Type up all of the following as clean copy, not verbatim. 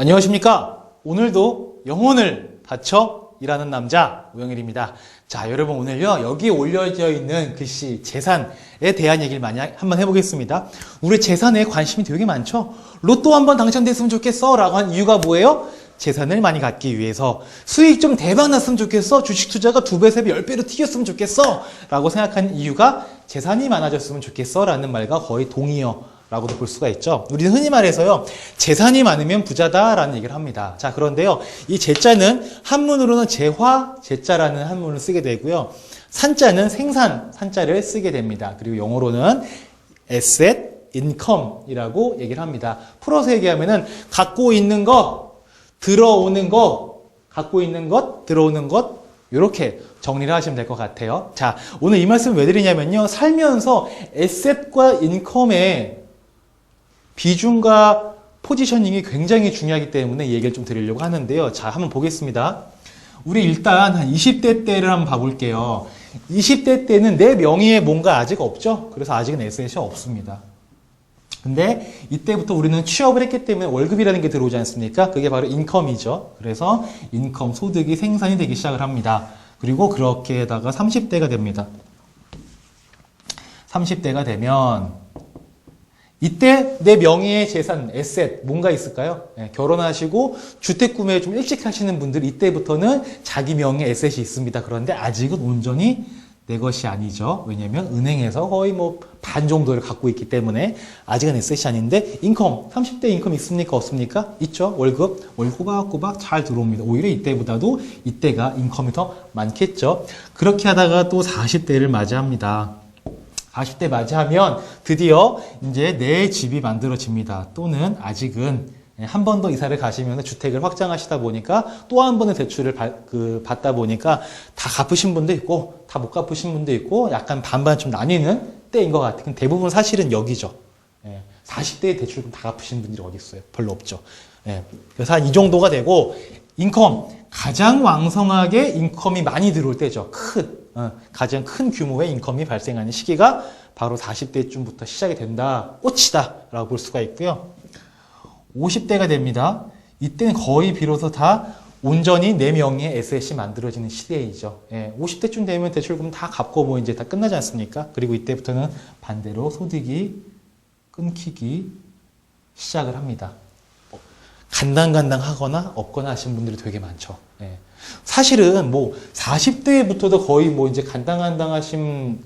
안녕하십니까? 오늘도 영혼을 바쳐 일하는 남자 우영일입니다. 자, 여러분 오늘요 여기에 올려져 있는 글씨 재산에 대한 얘기를 많이 한번 해보겠습니다. 우리 재산에 관심이 되게 많죠? 로또 한번 당첨됐으면 좋겠어 라고 한 이유가 뭐예요? 재산을 많이 갖기 위해서. 수익 좀 대박 났으면 좋겠어. 주식 투자가 2배, 3배, 10배로 튀겼으면 좋겠어 라고 생각하는 이유가 재산이 많아졌으면 좋겠어 라는 말과 거의 동의어 라고도 볼 수가 있죠. 우리는 흔히 말해서요, 재산이 많으면 부자다라는 얘기를 합니다. 자, 그런데요, 이 재자는 한문으로는 재화, 재자라는 한문을 쓰게 되고요. 산자는 생산, 산자를 쓰게 됩니다. 그리고 영어로는 asset, income이라고 얘기를 합니다. 풀어서 얘기하면은 갖고 있는 것, 들어오는 것, 갖고 있는 것, 들어오는 것, 이렇게 정리를 하시면 될 것 같아요. 자, 오늘 이 말씀을 왜 드리냐면요, 살면서 asset과 income의 비중과 포지셔닝이 굉장히 중요하기 때문에 이 얘기를 좀 드리려고 하는데요. 자, 한번 보겠습니다. 우리 일단 한 20대 때를 한번 봐볼게요. 20대 때는 내 명의에 뭔가 아직 없죠? 그래서 아직은 에셋이 없습니다. 근데 이때부터 우리는 취업을 했기 때문에 월급이라는 게 들어오지 않습니까? 그게 바로 인컴이죠. 그래서 인컴, 소득이 생산이 되기 시작을 합니다. 그리고 그렇게다가 30대가 됩니다. 30대가 되면 이때 내 명의의 재산, 에셋, 뭔가 있을까요? 네, 결혼하시고 주택 구매 좀 일찍 하시는 분들 이때부터는 자기 명의의 에셋이 있습니다. 그런데 아직은 온전히 내 것이 아니죠. 왜냐면 은행에서 거의 뭐 반 정도를 갖고 있기 때문에 아직은 에셋이 아닌데 인컴, 30대 인컴 있습니까? 없습니까? 있죠. 월급 꼬박꼬박 잘 들어옵니다. 오히려 이때보다도 이때가 인컴이 더 많겠죠. 그렇게 하다가 또 40대를 맞이합니다. 40대 맞이하면 드디어 이제 내 집이 만들어집니다. 또는 아직은 한 번 더 이사를 가시면 주택을 확장하시다 보니까 또 한 번의 대출을 받다 보니까 다 갚으신 분도 있고 다 못 갚으신 분도 있고 약간 반반 좀 나뉘는 때인 것 같아요. 대부분 사실은 여기죠. 40대의 대출금 다 갚으신 분들이 어디 있어요? 별로 없죠. 그래서 한 이 정도가 되고 인컴, 가장 왕성하게 인컴이 많이 들어올 때죠. 가장 큰 규모의 인컴이 발생하는 시기가 바로 40대쯤부터 시작이 된다, 꽃이다 라고 볼 수가 있고요. 50대가 됩니다. 이때는 거의 비로소 다 온전히 내 명의의 에셋이 만들어지는 시대이죠. 50대쯤 되면 대출금 다 갚고 뭐 이제 다 끝나지 않습니까? 그리고 이때부터는 반대로 소득이 끊기기 시작을 합니다. 간당간당하거나 없거나 하신 분들이 되게 많죠. 사실은 뭐 40대부터도 거의 뭐 이제 간당간당하신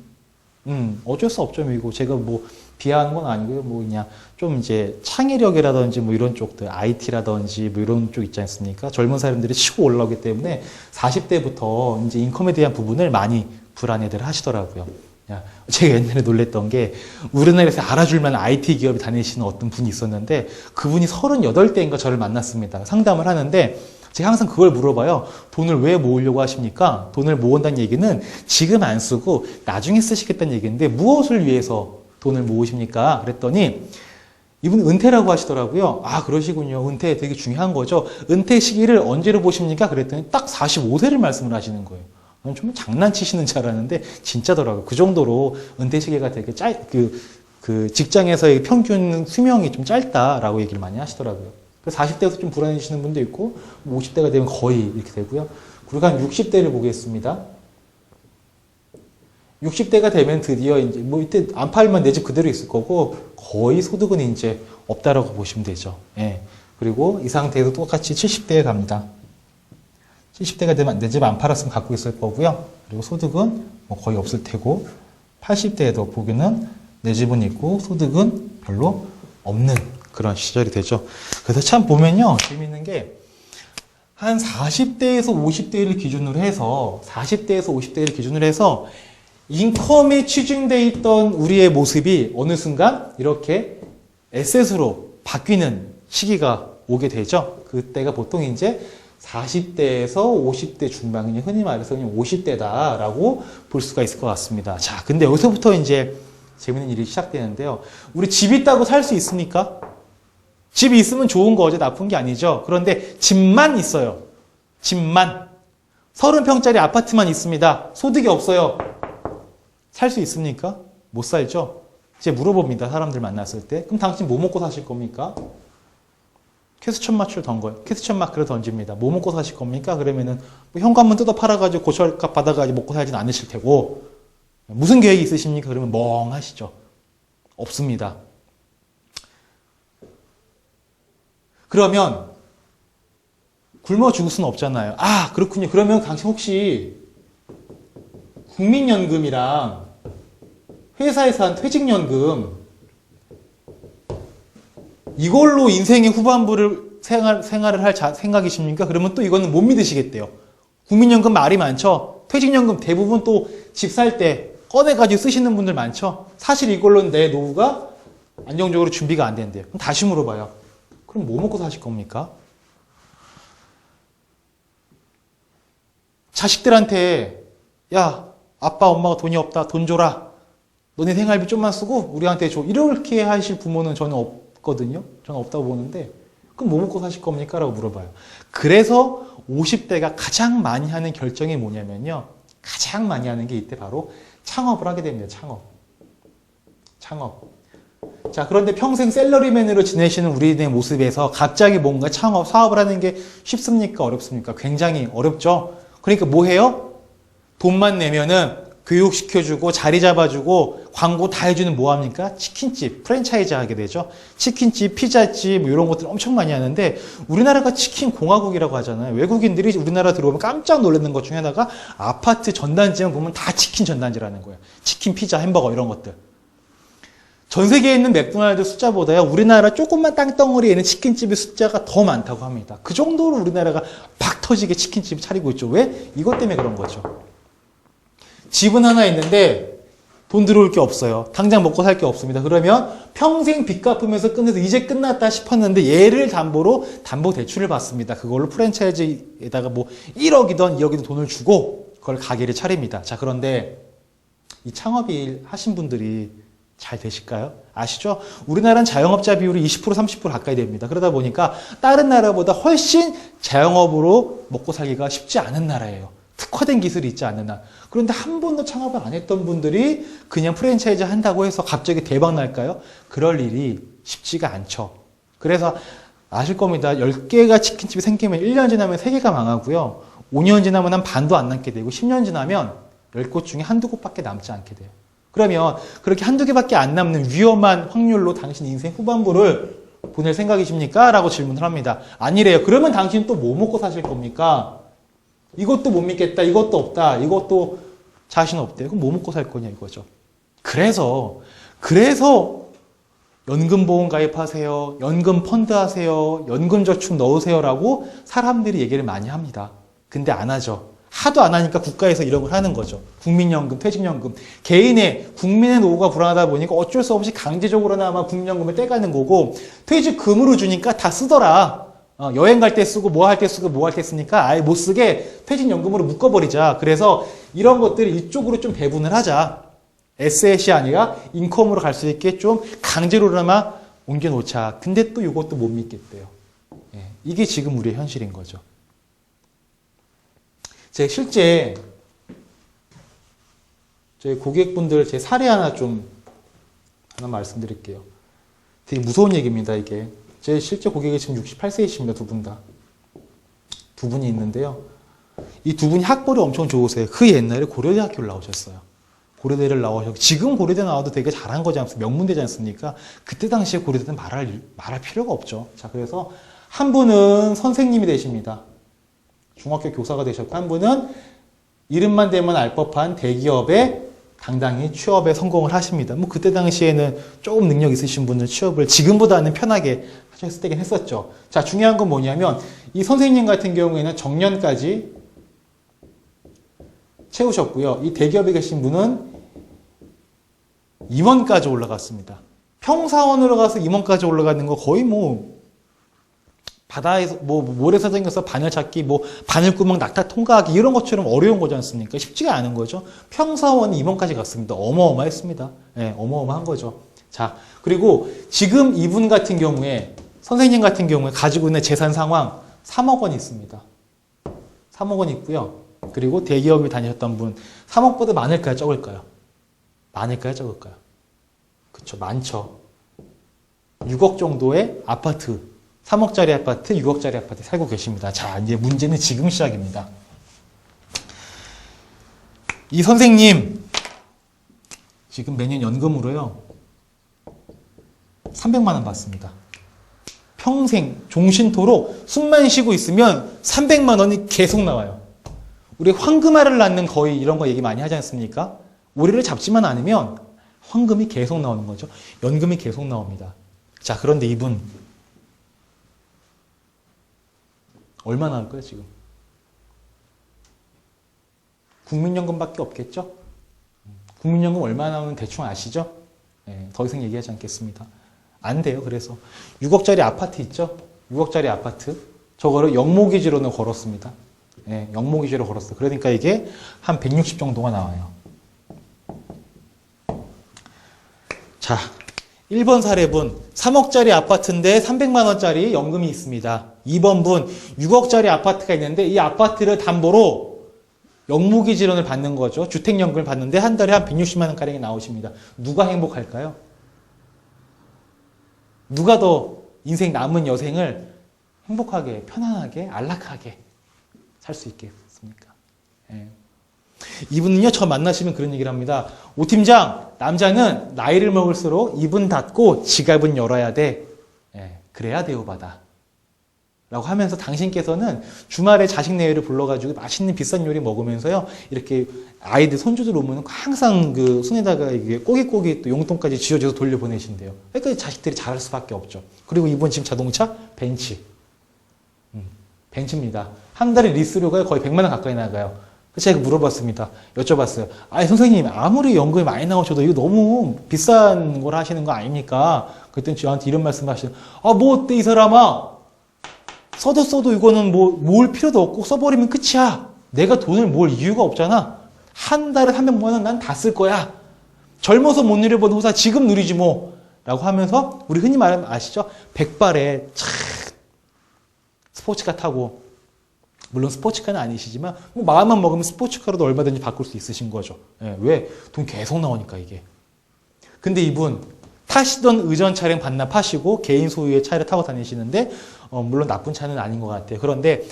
어쩔 수 없죠. 이거 제가 뭐 비하하는 건 아니고요. 뭐 그냥 좀 이제 창의력이라든지 뭐 이런 쪽들, IT라든지 뭐 이런 쪽 있지 않습니까? 젊은 사람들이 치고 올라오기 때문에 40대부터 이제 인컴에 대한 부분을 많이 불안해들 하시더라고요. 제가 옛날에 놀랬던 게 우리나라에서 알아줄 만한 IT 기업에 다니시는 어떤 분이 있었는데 그분이 38대인가 저를 만났습니다. 상담을 하는데 제가 항상 그걸 물어봐요. 돈을 왜 모으려고 하십니까? 돈을 모은다는 얘기는 지금 안 쓰고 나중에 쓰시겠다는 얘기인데 무엇을 위해서 돈을 모으십니까? 그랬더니 이분은 은퇴라고 하시더라고요. 아, 그러시군요. 은퇴 되게 중요한 거죠. 은퇴 시기를 언제로 보십니까? 그랬더니 딱 45세를 말씀을 하시는 거예요. 좀 장난치시는 줄 알았는데 진짜더라고요. 그 정도로 은퇴 시기가 되게 그 직장에서의 평균 수명이 좀 짧다라고 얘기를 많이 하시더라고요. 그래서 40대에서 좀 불안해지시는 분도 있고 50대가 되면 거의 이렇게 되고요. 그리고 한 60대를 보겠습니다. 60대가 되면 드디어 이제 뭐 이때 안 팔면 내 집 그대로 있을 거고 거의 소득은 이제 없다라고 보시면 되죠. 그리고 이 상태에서 똑같이 70대에 갑니다. 70대가 되면 내 집 안 팔았으면 갖고 있을 거고요. 그리고 소득은 뭐 거의 없을 테고 80대에도 보기는 내 집은 있고 소득은 별로 없는 그런 시절이 되죠. 그래서 참 보면요. 재밌는 게 한 40대에서 50대를 기준으로 해서 40대에서 50대를 기준으로 해서 인컴에 취중되어 있던 우리의 모습이 어느 순간 이렇게 에셋으로 바뀌는 시기가 오게 되죠. 그때가 보통 이제 40대에서 50대 중반이 흔히 말해서 그냥 50대다라고 볼 수가 있을 것 같습니다. 자, 근데 여기서부터 이제 재밌는 일이 시작되는데요. 우리 집 있다고 살 수 있습니까? 집이 있으면 좋은 거죠. 나쁜 게 아니죠. 그런데 집만 있어요. 집만. 30평짜리 아파트만 있습니다. 소득이 없어요. 살 수 있습니까? 못 살죠? 이제 물어봅니다. 사람들 만났을 때. 그럼 당신 뭐 먹고 사실 겁니까? 퀘스천 마크를 던 거예요. 퀘스천 마크를 던집니다. 뭐 먹고 사실 겁니까? 그러면은 뭐 현관문 뜯어 팔아가지고 고철값 받아가지고 먹고 살진 않으실 테고 무슨 계획이 있으십니까? 그러면 멍하시죠. 없습니다. 그러면 굶어 죽을 수는 없잖아요. 아, 그렇군요. 그러면 당신 혹시 국민연금이랑 회사에서 한 퇴직연금 이걸로 인생의 후반부를 생활을 할 생각이십니까? 그러면 또 이거는 못 믿으시겠대요. 국민연금 말이 많죠? 퇴직연금 대부분 또 집 살 때 꺼내가지고 쓰시는 분들 많죠? 사실 이걸로는 내 노후가 안정적으로 준비가 안 된대요. 그럼 다시 물어봐요. 그럼 뭐 먹고 사실 겁니까? 자식들한테 야, 아빠 엄마가 돈이 없다. 돈 줘라. 너네 생활비 좀만 쓰고 우리한테 줘. 이렇게 하실 부모는 저는 없거든요. 저는 없다고 보는데 그럼 뭐 먹고 사실 겁니까? 라고 물어봐요. 그래서 50대가 가장 많이 하는 결정이 뭐냐면요. 가장 많이 하는 게 이때 바로 창업을 하게 됩니다. 창업. 자, 그런데 평생 셀러리맨으로 지내시는 우리의 모습에서 갑자기 뭔가 창업, 사업을 하는 게 쉽습니까? 어렵습니까? 굉장히 어렵죠? 그러니까 뭐 해요? 돈만 내면은 교육시켜주고 자리 잡아주고 광고 다 해주는 뭐 합니까? 치킨집, 프랜차이즈 하게 되죠. 치킨집, 피자집 뭐 이런 것들 엄청 많이 하는데 우리나라가 치킨 공화국이라고 하잖아요. 외국인들이 우리나라 들어오면 깜짝 놀라는 것 중에 하나가 아파트 전단지만 보면 다 치킨 전단지라는 거예요. 치킨, 피자, 햄버거 이런 것들. 전 세계에 있는 맥도날드 숫자보다요. 우리나라 조금만 땅덩어리에 있는 치킨집의 숫자가 더 많다고 합니다. 그 정도로 우리나라가 박 터지게 치킨집을 차리고 있죠. 왜? 이것 때문에 그런 거죠. 집은 하나 있는데 돈 들어올 게 없어요. 당장 먹고 살 게 없습니다. 그러면 평생 빚 갚으면서 끝내서 이제 끝났다 싶었는데 얘를 담보로 담보대출을 받습니다. 그걸로 프랜차이즈에다가 뭐 1억이든 2억이든 돈을 주고 그걸 가게를 차립니다. 자, 그런데 이 창업일 하신 분들이 잘 되실까요? 아시죠? 우리나라는 자영업자 비율이 20% 30% 가까이 됩니다. 그러다 보니까 다른 나라보다 훨씬 자영업으로 먹고 살기가 쉽지 않은 나라예요. 특화된 기술이 있지 않는 한. 그런데 한 번도 창업을 안 했던 분들이 그냥 프랜차이즈 한다고 해서 갑자기 대박 날까요? 그럴 일이 쉽지가 않죠. 그래서 아실 겁니다. 10개가 치킨집이 생기면 1년 지나면 3개가 망하고요. 5년 지나면 한 반도 안 남게 되고 10년 지나면 10곳 중에 한두 곳밖에 남지 않게 돼요. 그러면 그렇게 한두 개밖에 안 남는 위험한 확률로 당신 인생 후반부를 보낼 생각이십니까? 라고 질문을 합니다. 아니래요. 그러면 당신 또 뭐 먹고 사실 겁니까? 이것도 못 믿겠다. 이것도 없다. 이것도 자신 없대요. 그럼 뭐 먹고 살 거냐 이거죠. 그래서 연금보험 가입하세요. 연금 펀드 하세요. 연금저축 넣으세요라고 사람들이 얘기를 많이 합니다. 근데 안 하죠. 하도 안 하니까 국가에서 이런 걸 하는 거죠. 국민연금, 퇴직연금. 국민의 노후가 불안하다 보니까 어쩔 수 없이 강제적으로나마 국민연금을 떼가는 거고 퇴직금으로 주니까 다 쓰더라. 여행 갈 때 쓰고 뭐 할 때 쓰고 뭐 할 때 쓰니까 아예 못 쓰게 퇴직연금으로 묶어버리자. 그래서 이런 것들을 이쪽으로 좀 배분을 하자. 에셋이 아니라 인컴으로 갈 수 있게 좀 강제로나마 옮겨놓자. 근데 또 이것도 못 믿겠대요. 이게 지금 우리의 현실인 거죠. 제가 실제 저희 고객분들 제 사례 하나 말씀드릴게요. 되게 무서운 얘기입니다, 이게. 제 실제 고객이 지금 68세이십니다, 두 분 다. 두 분이 있는데요. 이 두 분이 학벌이 엄청 좋으세요. 그 옛날에 고려대학교를 나오셨어요. 고려대를 나오셨고, 지금 고려대 나와도 되게 잘한 거지 않습니까? 명문대지 않습니까? 그때 당시에 고려대는 말할 필요가 없죠. 자, 그래서 한 분은 선생님이 되십니다. 중학교 교사가 되셨고, 한 분은 이름만 대면 알 법한 대기업에 당당히 취업에 성공을 하십니다. 뭐 그때 당시에는 조금 능력 있으신 분은 취업을 지금보다는 편하게 하셨을 때긴 했었죠. 자, 중요한 건 뭐냐면 이 선생님 같은 경우에는 정년까지 채우셨고요. 이 대기업에 계신 분은 임원까지 올라갔습니다. 평사원으로 가서 임원까지 올라가는 거 거의 뭐 바다에서 모래사 생겨서 바늘 찾기, 바늘구멍 낙타 통과하기 이런 것처럼 어려운 거지 않습니까? 쉽지가 않은 거죠. 평사원이 임원까지 갔습니다. 어마어마했습니다. 네, 어마어마한 거죠. 자, 그리고 지금 이분 같은 경우에 선생님 같은 경우에 가지고 있는 재산 상황 3억 원 있습니다. 3억 원 있고요. 그리고 대기업에 다니셨던 분 3억보다 많을까요? 적을까요? 많을까요? 적을까요? 그쵸, 많죠. 6억 정도의 아파트 3억짜리 아파트, 6억짜리 아파트 살고 계십니다. 자, 이제 문제는 지금 시작입니다. 이 선생님, 지금 매년 연금으로요, 300만 원 받습니다. 평생 종신토록 숨만 쉬고 있으면 300만 원이 계속 나와요. 우리 황금알을 낳는 거의 이런 거 얘기 많이 하지 않습니까? 오리를 잡지만 않으면 황금이 계속 나오는 거죠. 연금이 계속 나옵니다. 자, 그런데 이분 얼마 나올까요, 지금? 국민연금밖에 없겠죠? 국민연금 얼마 나오는 대충 아시죠? 네, 더 이상 얘기하지 않겠습니다. 안 돼요. 그래서 6억짜리 아파트 있죠? 6억짜리 아파트. 저거를 영모기지로는 걸었습니다. 네, 영모기지로 걸었어요. 그러니까 이게 한 160 정도가 나와요. 자, 1번 사례분 3억짜리 아파트인데 300만 원짜리 연금이 있습니다. 2번 분 6억짜리 아파트가 있는데 이 아파트를 담보로 영무기질원을 받는 거죠. 주택연금을 받는데 한 달에 한 160만 원가량이 나오십니다. 누가 행복할까요? 누가 더 인생 남은 여생을 행복하게, 편안하게, 안락하게 살 수 있겠습니까? 예. 이분은요, 저 만나시면 그런 얘기를 합니다. 오 팀장, 남자는 나이를 먹을수록 입은 닫고 지갑은 열어야 돼. 예, 그래야 대우받아. 라고 하면서 당신께서는 주말에 자식 내외를 불러가지고 맛있는 비싼 요리 먹으면서요, 이렇게 아이들, 손주들 오면 항상 그 손에다가 이게 꼬깃꼬깃 또 용돈까지 쥐어줘서 돌려보내신대요. 그러니까 자식들이 잘할 수밖에 없죠. 그리고 이번 지금 자동차? 벤츠. 벤츠입니다. 한 달에 리스료가 거의 100만 원 가까이 나가요. 그래서 제가 물어봤습니다. 여쭤봤어요. 아니, 선생님, 아무리 연금이 많이 나오셔도 이거 너무 비싼 걸 하시는 거 아닙니까? 그랬더니 저한테 이런 말씀 하시죠. 아, 뭐 어때, 이 사람아? 써도 이거는 뭐, 모을 필요도 없고 써버리면 끝이야. 내가 돈을 모을 이유가 없잖아. 한 달에 300만 원 난 다 쓸 거야. 젊어서 못 누려본 호사 지금 누리지 뭐. 라고 하면서, 우리 흔히 말하면 아시죠? 백발에 착 스포츠카 타고, 물론 스포츠카는 아니시지만 뭐 마음만 먹으면 스포츠카로도 얼마든지 바꿀 수 있으신 거죠. 예, 왜? 돈 계속 나오니까 이게. 근데 이분 타시던 의전 차량 반납하시고 개인 소유의 차를 타고 다니시는데 물론 나쁜 차는 아닌 것 같아요. 그런데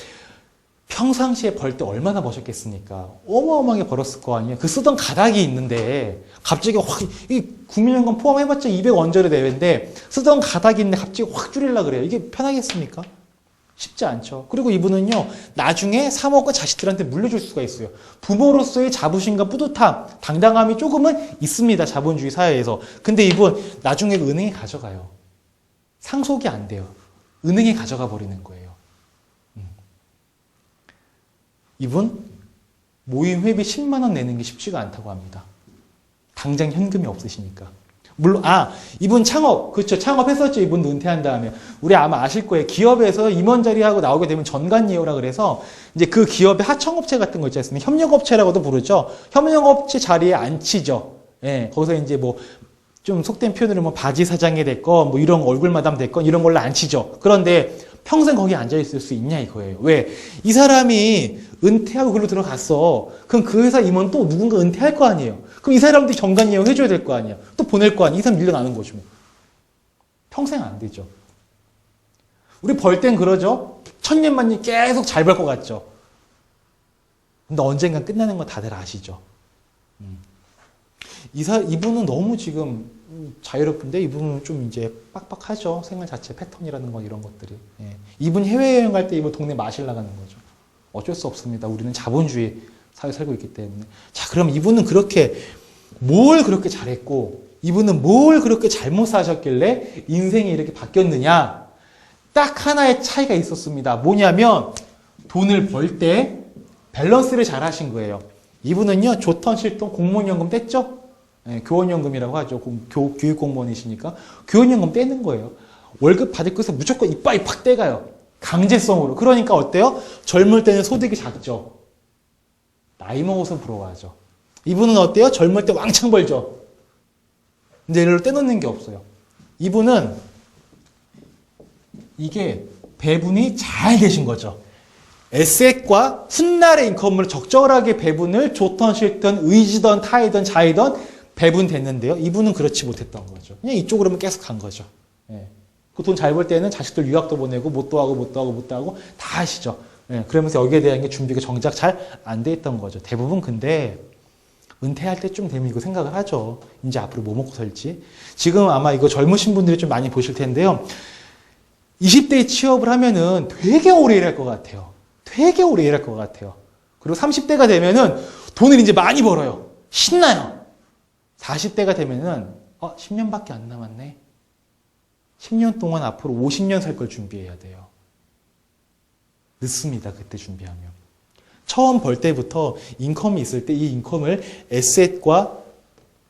평상시에 벌 때 얼마나 버셨겠습니까? 어마어마하게 벌었을 거 아니에요. 그 쓰던 가닥이 있는데 갑자기 확, 이 국민연금 포함해봤자 200 언저리 내외인데 쓰던 가닥이 있는데 갑자기 확 줄이려고 그래요. 이게 편하겠습니까? 쉽지 않죠. 그리고 이분은요, 나중에 3억을 자식들한테 물려줄 수가 있어요. 부모로서의 자부심과 뿌듯함, 당당함이 조금은 있습니다. 자본주의 사회에서. 근데 이분 나중에 은행에 가져가요. 상속이 안 돼요. 은행에 가져가 버리는 거예요. 이분 모임 회비 10만 원 내는 게 쉽지가 않다고 합니다. 당장 현금이 없으시니까. 물론, 이분 창업, 그렇죠. 창업했었죠. 이분 은퇴한 다음에. 우리 아마 아실 거예요. 기업에서 임원 자리하고 나오게 되면 전관예우라 그래서 이제 그 기업의 하청업체 같은 거 있지 않습니까? 협력업체라고도 부르죠. 협력업체 자리에 앉히죠. 예, 거기서 이제 뭐, 좀 속된 표현으로 뭐 바지 사장이 됐건, 뭐 이런 얼굴 마담 됐건, 이런 걸로 앉히죠. 그런데 평생 거기 앉아있을 수 있냐 이거예요. 왜? 이 사람이 은퇴하고 글로 들어갔어. 그럼 그 회사 임원 또 누군가 은퇴할 거 아니에요. 그럼 이 사람들이 정관예우 해줘야 될 거 아니야. 또 보낼 거 아니야. 이 사람 밀려나는 거죠. 평생 안 되죠. 우리 벌 땐 그러죠. 천년만년 계속 잘 벌 것 같죠. 근데 언젠간 끝나는 거 다들 아시죠. 이분은 너무 지금 자유롭은데 이분은 좀 이제 빡빡하죠. 생활 자체 패턴이라는 건 이런 것들이. 예. 이분 해외여행 갈 때 이분 동네 마실 나가는 거죠. 어쩔 수 없습니다. 우리는 자본주의 사회 살고 있기 때문에. 자, 그럼 이분은 뭘 그렇게 잘했고, 이분은 뭘 그렇게 잘못 사셨길래 인생이 이렇게 바뀌었느냐? 딱 하나의 차이가 있었습니다. 뭐냐면, 돈을 벌 때 밸런스를 잘 하신 거예요. 이분은요, 좋던 싫던 공무원연금 뗐죠? 네, 교원연금이라고 하죠. 교육공무원이시니까. 교원연금 떼는 거예요. 월급 받을 것에 무조건 이빨이 팍 떼가요. 강제성으로. 그러니까 어때요? 젊을 때는 소득이 작죠. 나이 먹어서 부러워하죠. 이분은 어때요? 젊을 때 왕창 벌죠. 근데 이를 떼놓는 게 없어요. 이분은 이게 배분이 잘 되신 거죠. 에셋과 훗날의 인컴을 적절하게 배분을 좋던 싫던 의지던 타이던 자이던 배분됐는데요. 이분은 그렇지 못했던 거죠. 그냥 이쪽으로만 계속 간 거죠. 예. 그 돈 잘 벌 때는 자식들 유학도 보내고 못도 하고 다 하시죠. 예, 그러면서 여기에 대한 게 준비가 정작 잘 안 돼 있던 거죠. 대부분 근데 은퇴할 때쯤 되면 이거 생각을 하죠. 이제 앞으로 뭐 먹고 살지. 지금 아마 이거 젊으신 분들이 좀 많이 보실 텐데요. 20대에 취업을 하면은 되게 오래 일할 것 같아요. 되게 오래 일할 것 같아요. 그리고 30대가 되면은 돈을 이제 많이 벌어요. 신나요. 40대가 되면은 10년밖에 안 남았네. 10년 동안 앞으로 50년 살 걸 준비해야 돼요. 늦습니다. 그때 준비하면. 처음 벌 때부터 인컴이 있을 때 이 인컴을 에셋과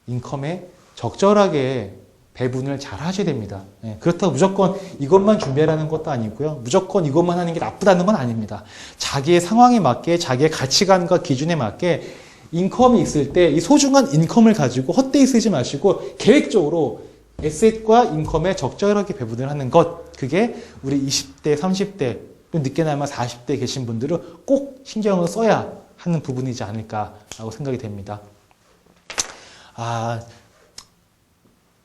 인컴에 적절하게 배분을 잘 하셔야 됩니다. 그렇다고 무조건 이것만 준비하라는 것도 아니고요. 무조건 이것만 하는 게 나쁘다는 건 아닙니다. 자기의 상황에 맞게 자기의 가치관과 기준에 맞게 인컴이 있을 때 이 소중한 인컴을 가지고 헛되이 쓰지 마시고 계획적으로 에셋과 인컴에 적절하게 배분을 하는 것, 그게 우리 20대, 30대, 또 늦게나마 40대 계신 분들은 꼭 신경을 써야 하는 부분이지 않을까라고 생각이 됩니다.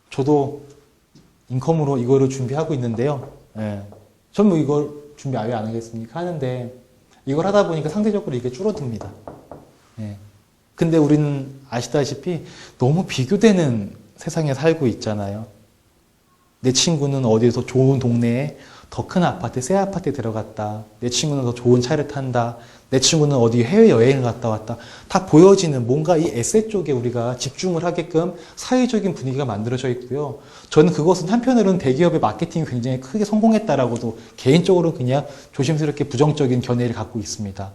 저도 인컴으로 이거를 준비하고 있는데요. 전 뭐 이걸 준비 아예 안 하겠습니까? 하는데 이걸 하다 보니까 상대적으로 이게 줄어듭니다. 근데 우리는 아시다시피 너무 비교되는 세상에 살고 있잖아요. 내 친구는 어디서 좋은 동네에 더 큰 아파트, 새 아파트에 들어갔다. 내 친구는 더 좋은 차를 탄다. 내 친구는 어디 해외여행을 갔다 왔다. 다 보여지는 뭔가 이 에셋 쪽에 우리가 집중을 하게끔 사회적인 분위기가 만들어져 있고요. 저는 그것은 한편으로는 대기업의 마케팅이 굉장히 크게 성공했다라고도 개인적으로 그냥 조심스럽게 부정적인 견해를 갖고 있습니다.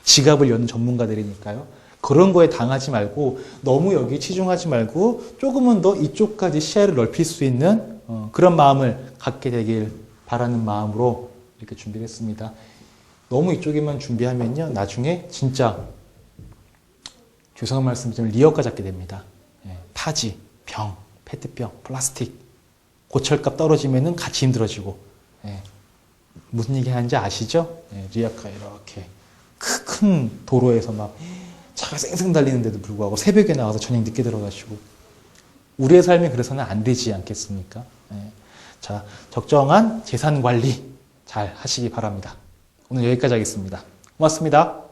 지갑을 여는 전문가들이니까요. 그런 거에 당하지 말고 너무 여기 치중하지 말고 조금은 더 이쪽까지 시야를 넓힐 수 있는 그런 마음을 갖게 되길 바라는 마음으로 이렇게 준비를 했습니다. 너무 이쪽에만 준비하면요. 나중에 진짜 죄송한 말씀이지만 리어카 잡게 됩니다. 파지, 병, 페트병, 플라스틱 고철값 떨어지면은 같이 힘들어지고 무슨 얘기 하는지 아시죠? 리어카 이렇게 큰 도로에서 막 차가 쌩쌩 달리는데도 불구하고 새벽에 나와서 저녁 늦게 들어가시고 우리의 삶이 그래서는 안 되지 않겠습니까? 자, 적정한 재산 관리 잘 하시기 바랍니다. 오늘 여기까지 하겠습니다. 고맙습니다.